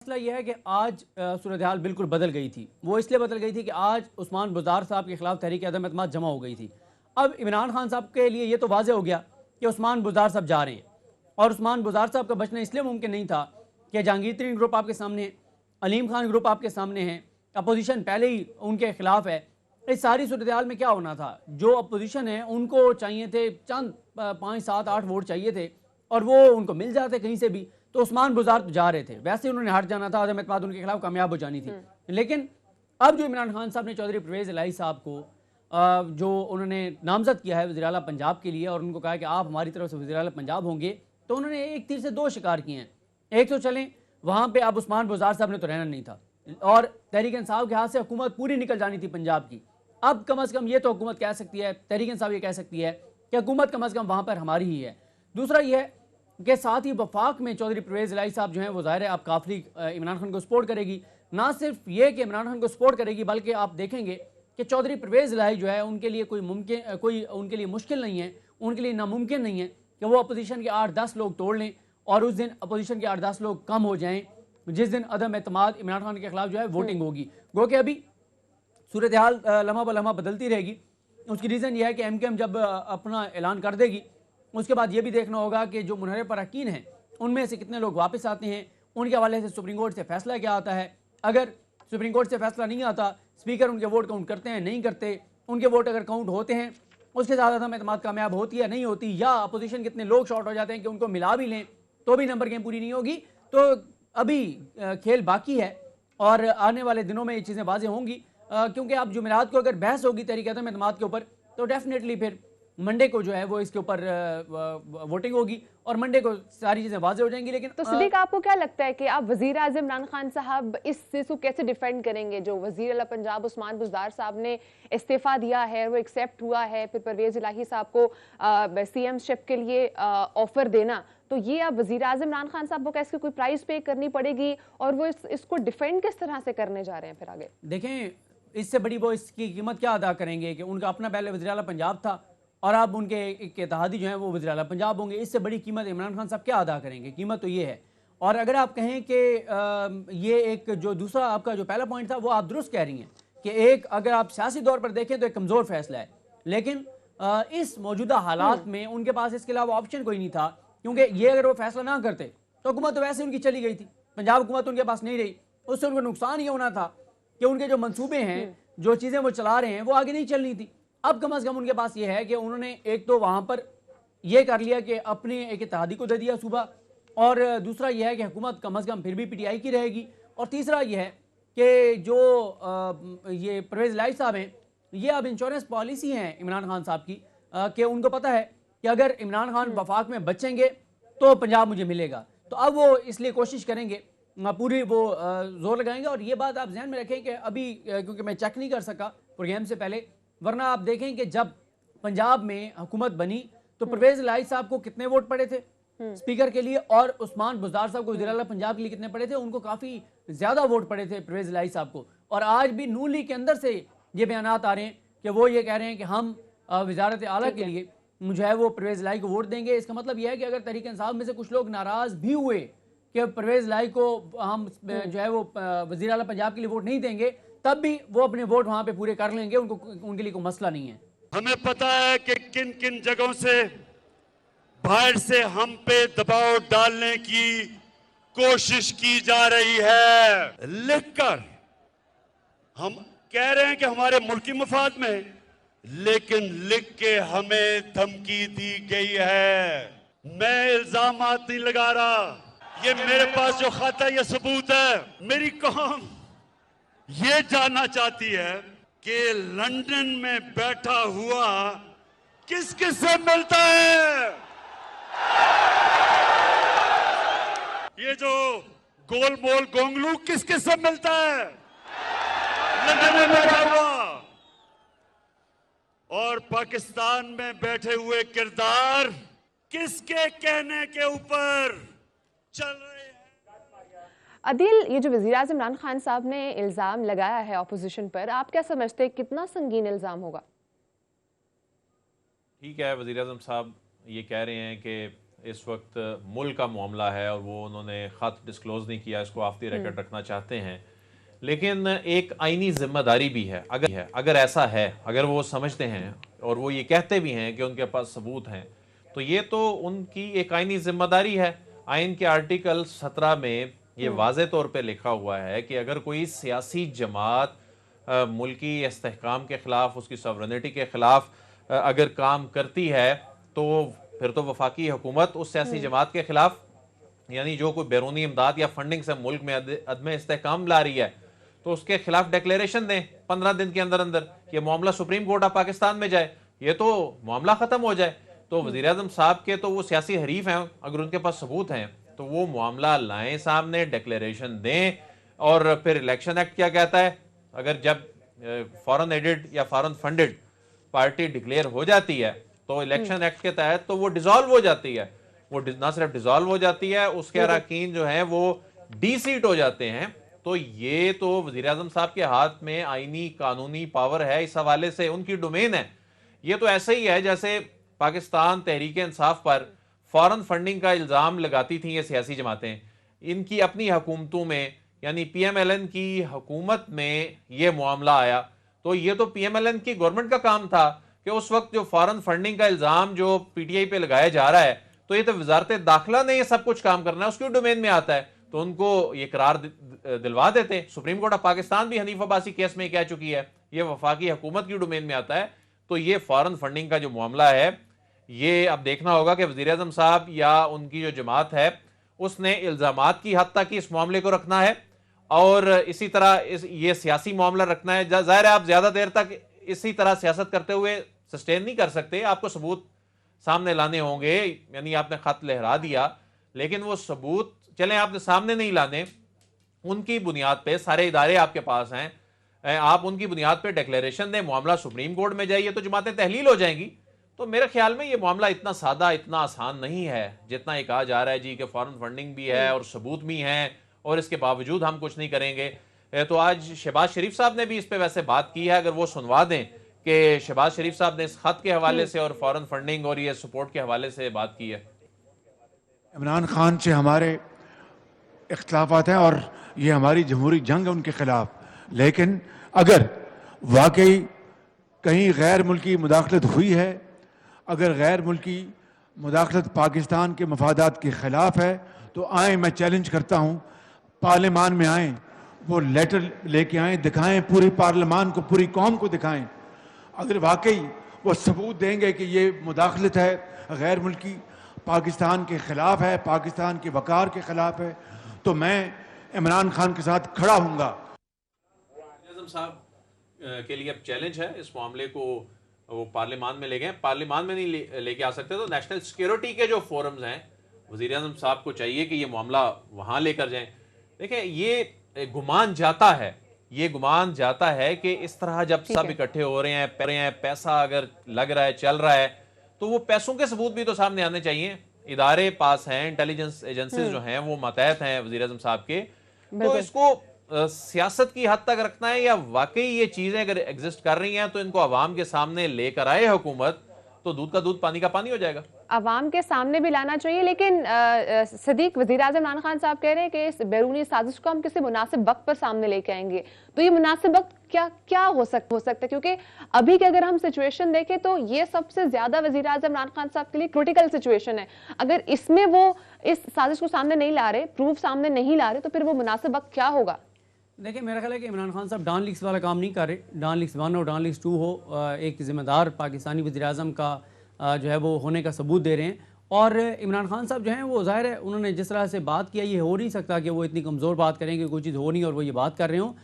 मसला यह है कि आज सूरत हाल बिल्कुल बदल गई थी। वो इसलिए बदल गई थी कि आज उस्मान बुज़दार साहब के खिलाफ तहरीक अदम एतमाद जमा हो गई थी। अब इमरान खान साहब के लिए ये तो वाज़ेह हो गया कि उस्मान बुज़दार साहब जा रहे हैं, और उस्मान बुज़दार साहब का बचना इसलिए मुमकिन नहीं था कि जहांगीर तरीन ग्रुप आपके सामने है, अलीम खान ग्रुप आपके सामने है, अपोजिशन पहले ही उनके खिलाफ है। इस सारी सूरत हाल में क्या होना था, जो अपोजिशन है उनको चाहिए थे चंद 5, 7, 8 वोट चाहिए थे, और वो उनको मिल जाते कहीं से भी। तो उस्मान बुज़दार तो जा रहे थे, वैसे उन्होंने हट जाना था, अदम एतमाद उनके खिलाफ कामयाब हो जानी थी। लेकिन अब जो इमरान खान साहब ने चौधरी परवेज़ इलाही साहब को जो उन्होंने नामजद किया है वज़ीर आला पंजाब के लिए, और उनको कहा कि आप हमारी तरफ से वज़ीर आला पंजाब होंगे, तो उन्होंने एक तीर से दो शिकार किए हैं। एक तो चलें वहाँ पर अब उस्मान बुज़दार साहब ने तो रहना नहीं था, और तहरीक इंसाफ के हाथ से हुकूमत पूरी निकल जानी थी पंजाब की। अब कम अज़ कम ये तो हुकूमत कह सकती है, तहरीक इंसाफ ये कह सकती है कि हुकूमत कम अज़ कम वहाँ पर हमारी ही है। दूसरा ये है के साथ ही वफाक में चौधरी परवेज़ इलाही साहब जो हैं वो ज़ाहिर है आप काफ़ी इमरान खान को सपोर्ट करेगी। ना सिर्फ ये कि इमरान खान को सपोर्ट करेगी, बल्कि आप देखेंगे कि चौधरी परवेज़ इलाही जो है उनके लिए कोई उनके लिए मुश्किल नहीं है, उनके लिए नामुमकिन नहीं है कि वो अपोजिशन के 8-10 लोग तोड़ लें, और उस दिन अपोजिशन के 8-10 लोग कम हो जाएँ जिस दिन अदम एतमाद इमरान खान के खिलाफ जो है वोटिंग होगी। गो कि अभी सूरत हाल लम्हा ब लम्हा बदलती रहेगी। उसकी रीज़न यह है कि MKM जब अपना ऐलान कर देगी, उसके बाद ये भी देखना होगा कि जो मुनहरिफ अरकान हैं उनमें से कितने लोग वापस आते हैं, उनके हवाले से सुप्रीम कोर्ट से फैसला क्या आता है। अगर सुप्रीम कोर्ट से फैसला नहीं आता, स्पीकर उनके वोट काउंट करते हैं नहीं करते, उनके वोट अगर काउंट होते हैं उसके साथ अदम एतमाद कामयाब होती है नहीं होती, या अपोजिशन कितने लोग शॉर्ट हो जाते हैं कि उनको मिला भी लें तो भी नंबर गेम पूरी नहीं होगी। तो अभी खेल बाकी है, और आने वाले दिनों में ये चीज़ें वाज़ेह होंगी, क्योंकि अब जुमेरात को अगर बहस होगी तहरीक अदम एतमाद के ऊपर, तो डेफिनेटली फिर मंडे को जो है वो इसके ऊपर वोटिंग होगी, और मंडे को सारी चीज़ें वाज़ेह हो जाएंगी। लेकिन तो सिद्दीक, आपको क्या लगता है कि आप वज़ीर आज़म इमरान खान साहब इस चीज़ को कैसे डिफेंड करेंगे? जो वज़ीर आला पंजाब उस्मान बुज़दार साहब ने इस्तीफ़ा दिया है, वो एक्सेप्ट हुआ है, फिर परवेज़ इलाही साहब को CM-शिप के लिए ऑफर देना, तो ये अब वज़ीर आज़म इमरान खान साहब को क्या इसकी कोई प्राइस पे करनी पड़ेगी, और वो इसको डिफेंड किस तरह से करने जा रहे हैं फिर आगे? देखें, इससे बड़ी वो इसकी कीमत क्या अदा करेंगे कि उनका अपना पहले वज़ीर आला पंजाब था, और अब उनके एक इत्तेहादी जो हैं वो वज़ीर आला पंजाब होंगे। इससे बड़ी कीमत इमरान खान साहब क्या अदा करेंगे? कीमत तो ये है। और अगर आप कहें कि ये एक जो दूसरा आपका जो पहला पॉइंट था वो आप दुरुस्त कह रही हैं कि एक अगर आप सियासी तौर पर देखें तो एक कमज़ोर फैसला है, लेकिन इस मौजूदा हालात में उनके पास इसके अलावा ऑप्शन कोई नहीं था, क्योंकि ये अगर वो फैसला ना करते तो हुकूमत तो वैसे उनकी चली गई थी, पंजाब हुकूमत उनके पास नहीं रही। उससे उनको नुकसान ये होना था कि उनके जो मंसूबे हैं, जो चीज़ें वो चला रहे हैं, वो आगे नहीं चलनी थी। अब कम अज़ कम उनके पास ये है कि उन्होंने एक तो वहाँ पर यह कर लिया कि अपने एक इत्तेहादी को दे दिया सूबा, और दूसरा यह है कि हुकूमत कम अज़ कम फिर भी PTI की रहेगी, और तीसरा यह है कि जो ये परवेज़ इलाही साहब हैं, ये अब इंश्योरेंस पॉलिसी हैं इमरान खान साहब की, कि उनको पता है कि अगर इमरान खान वफाक में बचेंगे तो पंजाब मुझे मिलेगा। तो अब वो इसलिए कोशिश करेंगे, पूरी वो जोर लगाएंगे। और ये बात आप ध्यान में रखें कि अभी क्योंकि मैं चेक नहीं कर सका प्रोग्राम से पहले, वरना आप देखें कि जब पंजाब में हुकूमत बनी तो परवेज़ इलाही साहब को कितने वोट पड़े थे स्पीकर के लिए, और उस्मान बुज़दार साहब को वज़ीर आला पंजाब के लिए कितने पड़े थे? उनको काफ़ी ज़्यादा वोट पड़े थे परवेज़ इलाही साहब को। और आज भी नून लीग के अंदर से ये बयानात आ रहे हैं कि वो ये कह रहे हैं कि हम वज़ारत आला के लिए जो है वो परवेज़ इलाही को वोट देंगे। इसका मतलब यह है कि अगर तहरीक इंसाफ में से कुछ लोग नाराज़ भी हुए कि परवेज़ इलाही को हम जो है वो वज़ीर आला पंजाब के लिए वोट नहीं देंगे, तब भी वो अपने वोट वहां पे पूरे कर लेंगे, उनके लिए कोई मसला नहीं है। हमें पता है कि किन किन जगहों से बाहर से हम पे दबाव डालने की कोशिश की जा रही है। लिखकर हम कह रहे हैं कि हमारे मुल्की मफाद में, लेकिन लिख के हमें धमकी दी गई है। मैं इल्जामात नहीं लगा रहा, ये मेरे पास जो खाता है ये सबूत है। मेरी कौम ये जानना चाहती है कि लंदन में बैठा हुआ किस किस से मिलता है। ये जो गोलमोल गोंगलू किस किस से मिलता है लंदन में बैठा हुआ, और पाकिस्तान में बैठे हुए किरदार किसके कहने के ऊपर चल रहे हैं। अदील, ये जो वज़ीर आज़म इमरान खान साहब ने इल्ज़ाम लगाया है अपोजिशन पर, आप क्या समझते हैं कितना संगीन इल्ज़ाम होगा? ठीक है, वज़ीर आज़म साहब ये कह रहे हैं कि इस वक्त मुल्क का मामला है और वो उन्होंने ख़त डिस्क्लोज़ नहीं किया, इसको ऑफ द रिकॉर्ड रखना चाहते हैं। लेकिन एक आईनी जिम्मेदारी भी है, अगर ऐसा है, अगर वो समझते हैं और वो ये कहते भी हैं कि उनके पास सबूत हैं, तो ये तो उनकी एक आईनी जिम्मेदारी है। आइन के आर्टिकल 17 में ये वाज़े तौर पे लिखा हुआ है कि अगर कोई सियासी जमात मुल्की इस्तेहकाम के ख़िलाफ़, उसकी सॉवरेनिटी के ख़िलाफ़ अगर काम करती है, तो फिर तो वफाकी हुकूमत उस सियासी जमात के ख़िलाफ़, यानी जो कोई बैरूनी इमदाद या फंडिंग से मुल्क में अदम इस्तेहकाम ला रही है, तो उसके खिलाफ डिक्लेरेशन दें 15 दिन के अंदर अंदर। ये मामला सुप्रीम कोर्ट ऑफ पाकिस्तान में जाए, ये तो मामला ख़त्म हो जाए। तो वज़ीर आज़म साहब के तो वो सियासी हरीफ हैं, अगर उनके पास सबूत हैं तो वो मामला लाएं सामने, डिक्लेरेशन दें। और फिर इलेक्शन एक्ट क्या कहता है, अगर जब फॉरेन एडेड या फॉरेन फंडेड पार्टी डिक्लेयर हो जाती है तो इलेक्शन एक्ट के तहत तो वो डिसॉल्व हो जाती है। वो ना सिर्फ डिसॉल्व हो जाती है, उसके अरकान जो हैं वो डी-सीट हो जाते हैं। तो ये तो वज़ीर आज़म साहब के हाथ में आईनी कानूनी पावर है, इस हवाले से उनकी डोमेन है। ये तो ऐसे ही है जैसे पाकिस्तान तहरीक इंसाफ पर फॉरेन फंडिंग का इल्ज़ाम लगाती थी ये सियासी जमातें। इनकी अपनी हुकूमतों में, यानी PMLN की हुकूमत में ये मामला आया, तो ये तो PMLN की गवर्नमेंट का काम था कि उस वक्त जो फॉरेन फंडिंग का इल्ज़ाम जो PTI पे लगाया जा रहा है, तो ये तो वजारत दाखिला ने ये सब कुछ काम करना है, उसकी डोमेन में आता है, तो उनको ये करार दिलवा देते। सुप्रीम कोर्ट ऑफ पाकिस्तान भी हनीफ अब्बासी केस में कह चुकी है, ये वफाकी हुकूमत की डोमेन में आता है। तो ये फॉरेन फंडिंग का जो मामला है, ये अब देखना होगा कि वज़ीर आज़म साहब या उनकी जो जमात है उसने इल्ज़ामात की हद तक इस मामले को रखना है और इसी तरह ये सियासी मामला रखना है। ज़ाहिर है आप ज़्यादा देर तक इसी तरह सियासत करते हुए सस्टेन नहीं कर सकते, आपको सबूत सामने लाने होंगे। यानी आपने खत लहरा दिया, लेकिन वो सबूत चलें आपने सामने नहीं लाने, उनकी बुनियाद पे सारे इदारे आपके पास हैं, आप उनकी बुनियाद पे डिक्लेरेशन दें, मामला सुप्रीम कोर्ट में जाइए तो जमातें तहलील हो जाएंगी। तो मेरे ख्याल में ये मामला इतना सादा, इतना आसान नहीं है जितना ये कहा जा रहा है जी कि फॉरेन फंडिंग भी है और सबूत भी हैं और इसके बावजूद हम कुछ नहीं करेंगे। तो आज शहबाज शरीफ साहब ने भी इस पे वैसे बात की है, अगर वो सुनवा दें कि शहबाज शरीफ साहब ने इस खत के हवाले से और फॉरेन फंडिंग और ये सपोर्ट के हवाले से बात की है। इमरान खान से हमारे इख्तलाफात हैं और ये हमारी जमहूरी जंग है उनके खिलाफ, लेकिन अगर वाकई कहीं गैर मुल्की मुदाखलत हुई है, अगर गैर मुल्की मुदाखलत पाकिस्तान के मफादात के खिलाफ है, तो आए, मैं चैलेंज करता हूँ, पार्लियामान में आएँ, वो लेटर लेके आएँ, दिखाएं पूरी पार्लियामान को, पूरी कौम को दिखाएं। अगर वाकई वो सबूत देंगे कि ये मुदाखलत है गैर मुल्की, पाकिस्तान के खिलाफ है, पाकिस्तान के वकार के खिलाफ है, तो मैं इमरान खान के साथ खड़ा हूँगा। आज़म साहब के लिए अब चैलेंज है, इस मामले को वो पार्लियामान में ले गए, पार्लियामान में नहीं लेके आ सकते तो नेशनल सिक्योरिटी के जो फोरम्स हैं, वज़ीर आज़म साहब को चाहिए कि ये मामला वहाँ लेकर जाएं। देखें, ये गुमान जाता है, ये गुमान जाता है कि इस तरह जब सब इकट्ठे हो रहे हैं, पैसा अगर लग रहा है, चल रहा है, तो वो पैसों के सबूत भी तो सामने आने चाहिए। इदारे पास हैं, इंटेलिजेंस एजेंसीज जो हैं वो मतहत हैं वज़ीर आज़म साहब के, तो इसको सियासत की हद तक रखना है या वाकई ये चीजें अगर एग्जिस्ट कर रही हैं तो इनको अवाम के सामने लेकर आए हुकूमत, तो दूध का दूध पानी का पानी हो जाएगा। अवाम के सामने भी लाना चाहिए, लेकिन सदीक, वज़ीर आज़म इमरान खान साहब कह रहे हैं कि इस बैरूनी साजिश को हम किसी मुनासिब वक्त पर सामने लेके आएंगे। तो ये मुनासिब वक्त क्या हो सकता है? क्योंकि अभी की अगर हम सिचुएशन देखें तो ये सबसे ज्यादा वज़ीर आज़म इमरान खान साहब के लिए क्रिटिकल सिचुएशन है। अगर इसमें वो इस साजिश को सामने नहीं ला रहे, प्रूफ सामने नहीं ला रहे, तो फिर वो मुनासिब वक्त क्या होगा? देखिए, मेरा ख्याल है कि इमरान खान साहब डॉन लीक्स वाला काम नहीं कर रहे। डॉन लीक्स 1 और डॉन लीक्स 2 हो, एक ज़िम्मेदार पाकिस्तानी वज़ीर आज़म का जो है वो होने का सबूत दे रहे हैं। और इमरान खान साहब जो हैं वो ज़ाहिर है उन्होंने जिस तरह से बात किया, ये हो नहीं सकता कि वो इतनी कमज़ोर बात करें कि कोई चीज़ हो नहीं और वो ये बात कर रहे हों।